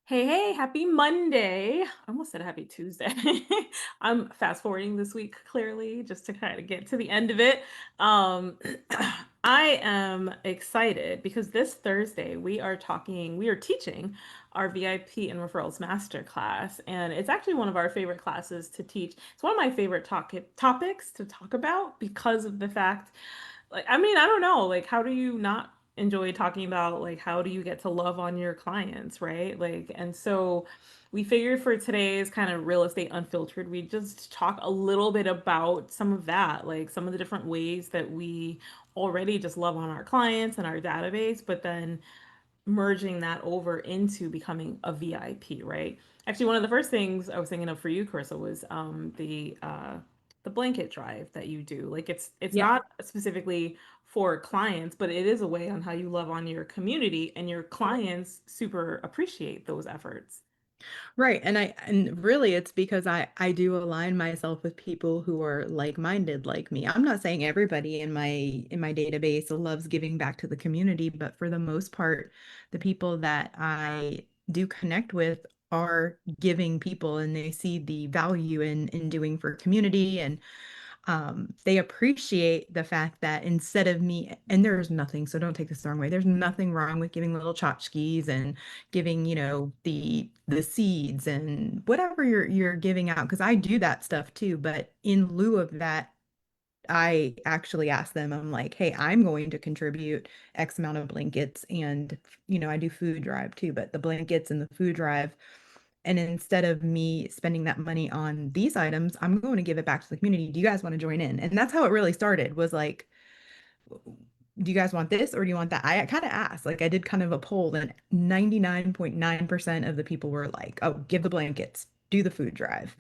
Hey, hey, happy Monday. I almost said happy Tuesday. I'm fast forwarding this week clearly just to kind of get to the end of it. Um, I am excited because this Thursday we are teaching our VIP and Referrals Masterclass, and it's actually one of our favorite classes to teach. It's one of my favorite topics to talk about because of the fact I don't know, like how do you not enjoy talking about like how do you get to love on your clients, right? And so we figured for today's kind of real estate unfiltered, we just talk a little bit about some of that, like some of the different ways that we already just love on our clients and our database, but then merging that over into becoming a VIP, right? Actually, one of the first things I was thinking of for you, Carissa, was the blanket drive that you do. Like it's Yep. not specifically for clients, but it is a way on how you love on your community, and your clients super appreciate those efforts. Right. And really it's because I do align myself with people who are like-minded like me. I'm not saying everybody in my database loves giving back to the community, but for the most part, the people that I do connect with are giving people and they see the value in doing for community and they appreciate the fact that instead of me, and there's nothing, so don't take this the wrong way. There's nothing wrong with giving little tchotchkes and giving, the seeds and whatever you're giving out, because I do that stuff too. But in lieu of that, I actually ask them, I'm like, hey, I'm going to contribute X amount of blankets and I do food drive too, but the blankets and the food drive and instead of me spending that money on these items, I'm going to give it back to the community. Do you guys want to join in? And that's how it really started, was like, do you guys want this or do you want that? I kind of asked, like I did kind of a poll, and 99.9% of the people were like, oh, give the blankets, do the food drive.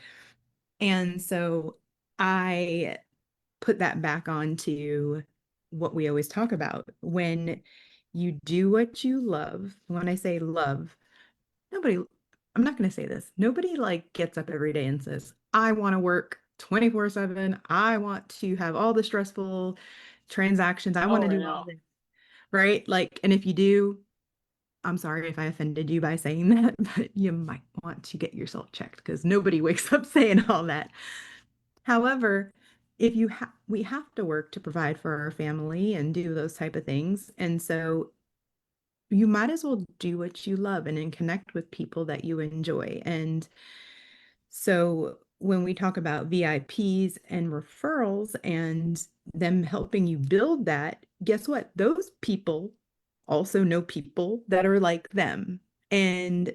And so I put that back onto what we always talk about. When you do what you love, when I say love, nobody, I'm not going to say this. Nobody like gets up every day and says, I want to work 24/7. I want to have all the stressful transactions. I want Oh, to I do all know. this, right? Like, and if you do, I'm sorry if I offended you by saying that, but you might want to get yourself checked because nobody wakes up saying all that. However, if you have, we have to work to provide for our family and do those type of things. And so you might as well do what you love and then connect with people that you enjoy. And so when we talk about VIPs and referrals and them helping you build that, guess what? Those people also know people that are like them. And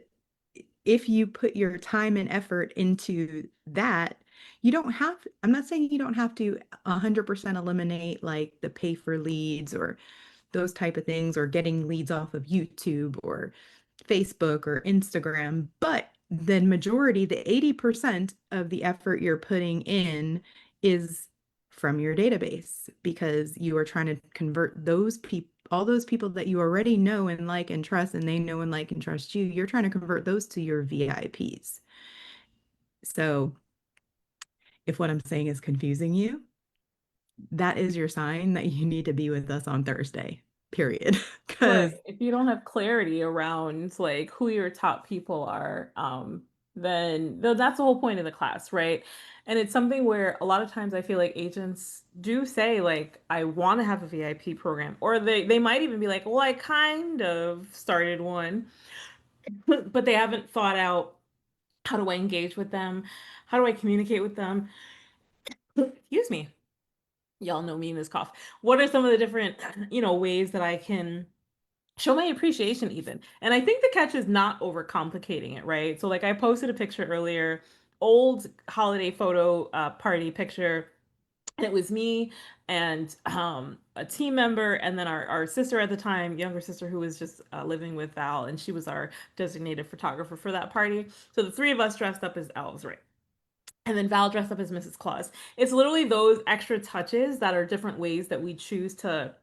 if you put your time and effort into that, you don't have, I'm not saying you don't have to 100% eliminate like the pay for leads or those type of things or getting leads off of YouTube or Facebook or Instagram, but the majority, the 80% of the effort you're putting in is from your database because you are trying to convert those people, all those people that you already know and like and trust, and they know and like and trust you. You're trying to convert those to your VIPs. So if what I'm saying is confusing you, that is your sign that you need to be with us on Thursday, period. Because Right. If you don't have clarity around like who your top people are, then that's the whole point of the class, right? And it's something where a lot of times I feel like agents do say like, I want to have a VIP program, or they might even be like, well, I kind of started one, but they haven't thought out how do I engage with them? How do I communicate with them? Excuse me. Y'all know me and this cough. What are some of the different, ways that I can show my appreciation even? And I think the catch is not overcomplicating it, right? So like I posted a picture earlier, old holiday photo party picture, and it was me and a team member, and then our sister at the time, younger sister, who was just living with Val, and she was our designated photographer for that party. So the three of us dressed up as elves, right? And then Val dressed up as Mrs. Claus. It's literally those extra touches that are different ways that we choose to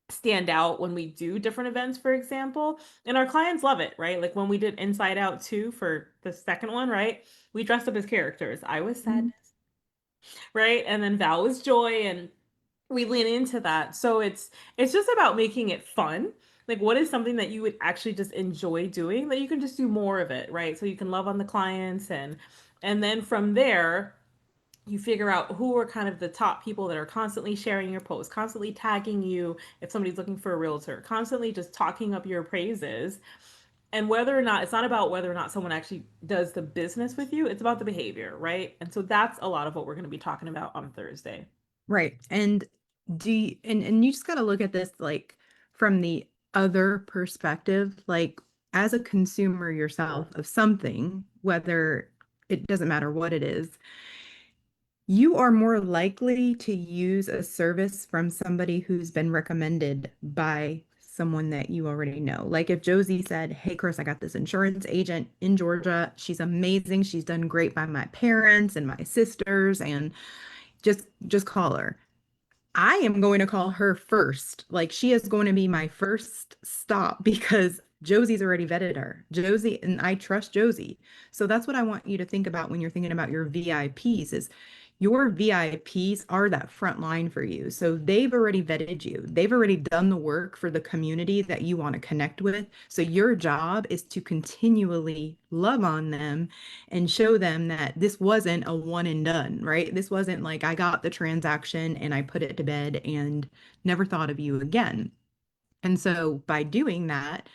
stand out when we do different events, for example. And our clients love it, right? Like when we did Inside Out 2 for the second one, right? We dressed up as characters. I was sadness, right? And then Val was joy, and we lean into that. So it's just about making it fun. Like, what is something that you would actually just enjoy doing that you can just do more of it, right? So you can love on the clients, and then from there you figure out who are kind of the top people that are constantly sharing your posts, constantly tagging you if somebody's looking for a realtor, constantly just talking up your praises. And whether or not, it's not about whether or not someone actually does the business with you, it's about the behavior, right? And so that's a lot of what we're going to be talking about on Thursday. Right. And and you just got to look at this like from the other perspective, like as a consumer yourself of something, whether it doesn't matter what it is, you are more likely to use a service from somebody who's been recommended by someone that you already know. Like if Josie said, "Hey, Chris, I got this insurance agent in Georgia. She's amazing. She's done great by my parents and my sisters, and just call her." I am going to call her first. Like she is going to be my first stop because Josie's already vetted her. Josie and I trust Josie. So that's what I want you to think about when you're thinking about your VIPs is your VIPs are that front line for you. So they've already vetted you. They've already done the work for the community that you want to connect with. So your job is to continually love on them and show them that this wasn't a one and done, right? This wasn't like I got the transaction and I put it to bed and never thought of you again. And so by doing that,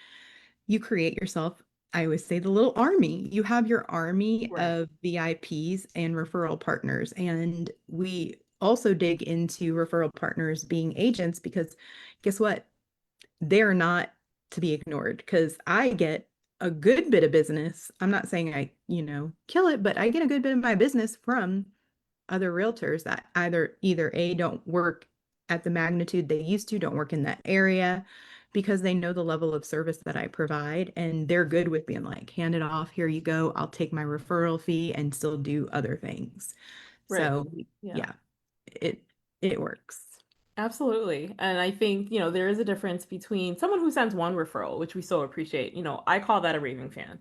you create yourself, I always say the little army. You have your army Right. of VIPs and referral partners. And we also dig into referral partners being agents because guess what? They're not to be ignored because I get a good bit of business. I'm not saying I, kill it, but I get a good bit of my business from other realtors that either A don't work at the magnitude they used to, don't work in that area because they know the level of service that I provide and they're good with being like, hand it off, here you go. I'll take my referral fee and still do other things. Right. So Yeah. yeah, it it works. Absolutely. And I think, there is a difference between someone who sends one referral, which we so appreciate. I call that a raving fan.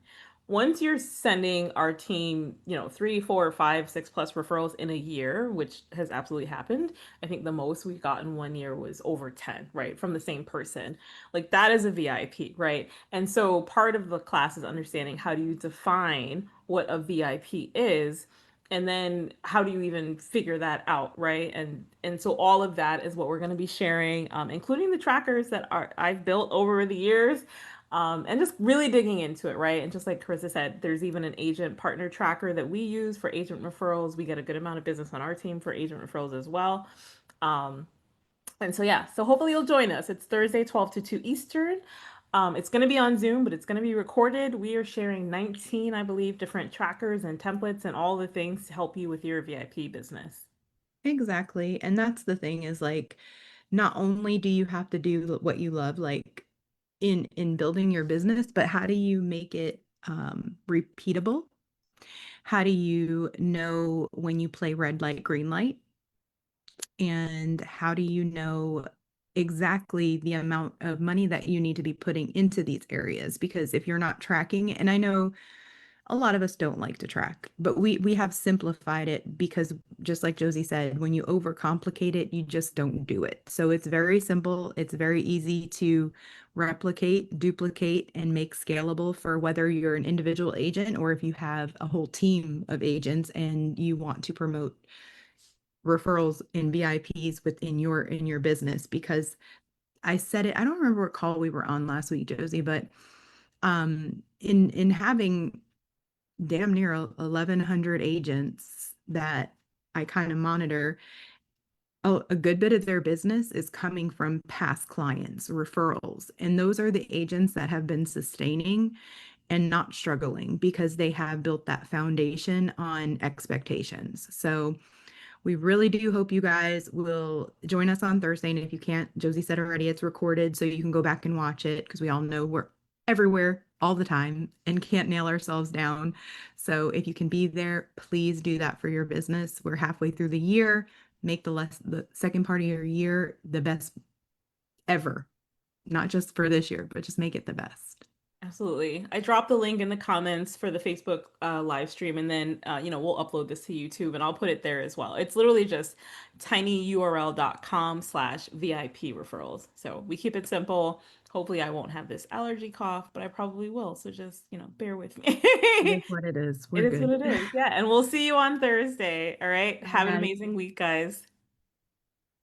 Once you're sending our team, three, four, five, six plus referrals in a year, which has absolutely happened. I think the most we got in one year was over 10, right? From the same person. Like that is a VIP, right? And so part of the class is understanding how do you define what a VIP is, and then how do you even figure that out, right? And so all of that is what we're going to be sharing, including the trackers that I've built over the years, and just really digging into it, right? And just like Carissa said, there's even an agent partner tracker that we use for agent referrals. We get a good amount of business on our team for agent referrals as well. um, and so yeah, so hopefully you'll join us. It's Thursday, 12 to 2 Eastern. It's going to be on Zoom, but it's going to be recorded. We are sharing 19, I believe, different trackers and templates and all the things to help you with your VIP business. Exactly. And that's the thing is like not only do you have to do what you love like in building your business, but how do you make it repeatable? How do you know when you play red light, green light? And how do you know exactly the amount of money that you need to be putting into these areas? Because if you're not tracking, and I know a lot of us don't like to track, but we have simplified it because just like Josie said, when you overcomplicate it, you just don't do it. So it's very simple. It's very easy to replicate, duplicate, and make scalable for whether you're an individual agent or if you have a whole team of agents and you want to promote referrals and VIPs within your business. Because I said it, I don't remember what call we were on last week, Josie, but in having damn near 1,100 agents that I kind of monitor, a good bit of their business is coming from past clients, referrals. And those are the agents that have been sustaining and not struggling because they have built that foundation on expectations. So we really do hope you guys will join us on Thursday. And if you can't, Josie said already, it's recorded, so you can go back and watch it because we all know we're everywhere all the time and can't nail ourselves down. So if you can be there, please do that for your business. We're halfway through the year. Make the second part of your year the best ever, not just for this year, but just make it the best. Absolutely. I dropped the link in the comments for the Facebook live stream, and then we'll upload this to YouTube and I'll put it there as well. It's literally just tinyurl.com/VIP referrals. So we keep it simple. Hopefully I won't have this allergy cough, but I probably will. So just, bear with me. It is what it is. It We're is what good. it is. Yeah. And we'll see you on Thursday. All right. Have an Bye. amazing week, guys.